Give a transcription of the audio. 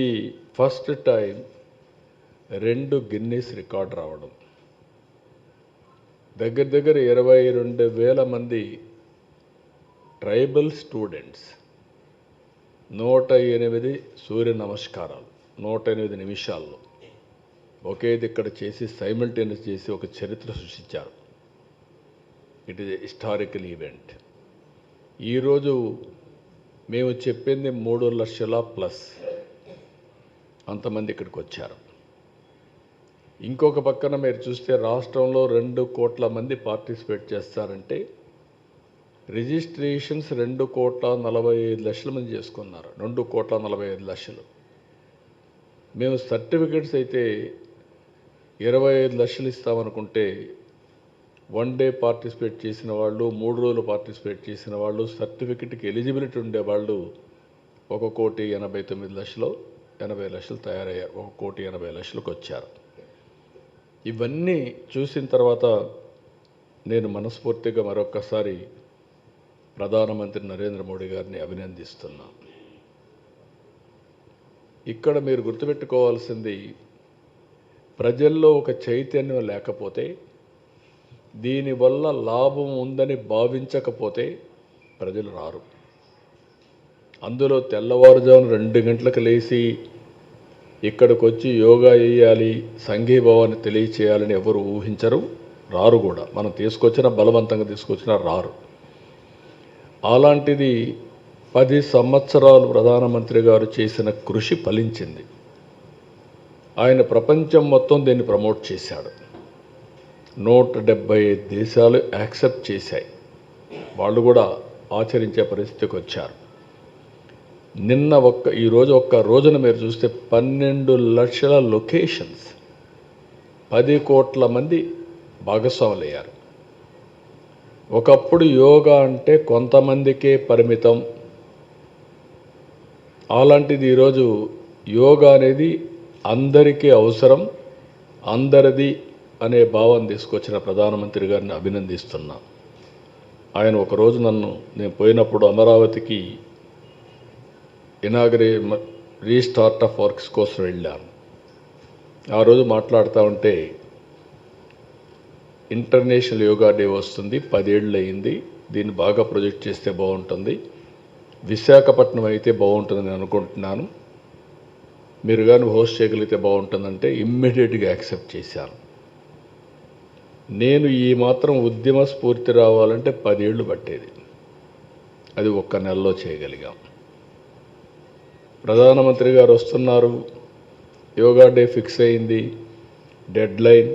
ఈ first time 2 Guinness record రావడం, దగ్గర 22,000 మంది ట్రైబల్ స్టూడెంట్స్ 108 సూర్య నమస్కారాలు 108 నిమిషాల్లో ఒకే దిక్కడ చేసి సైమల్టేనియస్ చేసి ఒక చరిత్ర సృష్టించారు. It is historical event. ఈరోజు మేము చెప్పింది 3 లక్షల ప్లస్ అంతమంది ఇక్కడికి వచ్చారు. ఇంకొక పక్కన మీరు చూస్తే రాష్ట్రంలో 2 కోట్ల మంది పార్టిసిపేట్ చేస్తారంటే రిజిస్ట్రేషన్స్ 2,45,00,000 మంది చేసుకున్నారు. 2,45,00,000. మేము సర్టిఫికెట్స్ అయితే 25 లక్షలు ఇస్తామనుకుంటే 1 డే పార్టిసిపేట్ చేసిన వాళ్ళు, 3 రోజులు పార్టిసిపేట్ చేసిన వాళ్ళు, సర్టిఫికెట్కి ఎలిజిబిలిటీ ఉండేవాళ్ళు 1,89,00,000, 80 లక్షలు తయారయ్యారు. 1,80,00,000కి వచ్చారు. ఇవన్నీ చూసిన తర్వాత నేను మనస్ఫూర్తిగా మరొక్కసారి ప్రధానమంత్రి నరేంద్ర మోడీ గారిని అభినందిస్తున్నా. ఇక్కడ మీరు గుర్తుపెట్టుకోవాల్సింది, ప్రజల్లో ఒక చైతన్యం లేకపోతే, దీనివల్ల లాభం ఉందని భావించకపోతే ప్రజలు రారు. అందులో తెల్లవారుజామున 2 గంటలకు లేచి ఇక్కడికి వచ్చి యోగా చేయాలి, సంఘీభావాన్ని తెలియచేయాలని ఎవరు ఊహించరు, రారు కూడా. మనం బలవంతంగా తీసుకొచ్చినా రారు. అలాంటిది 10 సంవత్సరాలు ప్రధానమంత్రి గారు చేసిన కృషి ఫలించింది. ఆయన ప్రపంచం మొత్తం దీన్ని ప్రమోట్ చేశాడు. 175 దేశాలు యాక్సెప్ట్ చేశాయి. వాళ్ళు కూడా ఆచరించే పరిస్థితికి వచ్చారు. ఈరోజు ఒక్క రోజున మీరు చూస్తే 12 లక్షల లొకేషన్స్, 10 కోట్ల మంది భాగస్వాములయ్యారు. ఒకప్పుడు యోగా అంటే కొంతమందికే పరిమితం. అలాంటిది ఈరోజు యోగా అనేది అందరికీ అవసరం, అందరిది అనే భావం తీసుకొచ్చిన ప్రధానమంత్రి గారిని అభినందిస్తున్నా. ఆయన ఒకరోజు నేను పోయినప్పుడు అమరావతికి రీస్టార్ట్ ఆఫ్ వర్క్స్ కోసం వెళ్ళాను. ఆ రోజు మాట్లాడుతూ ఉంటే, ఇంటర్నేషనల్ యోగా డే వస్తుంది, 10 ఏళ్ళు అయింది, దీన్ని బాగా ప్రొజెక్ట్ చేస్తే బాగుంటుంది, విశాఖపట్నం అయితే బాగుంటుందని అనుకుంటున్నాను, మీరు కానీ హోస్ట్ చేయగలిగితే బాగుంటుందంటే ఇమ్మీడియట్గా యాక్సెప్ట్ చేశాను. నేను ఈ మాత్రం ఉద్యమ స్ఫూర్తి రావాలంటే 10 ఏళ్ళు పట్టేది, అది 1 నెలలో చేయగలిగాం. ప్రధానమంత్రి గారు వస్తున్నారు, యోగా డే ఫిక్స్ అయింది, డెడ్ లైన్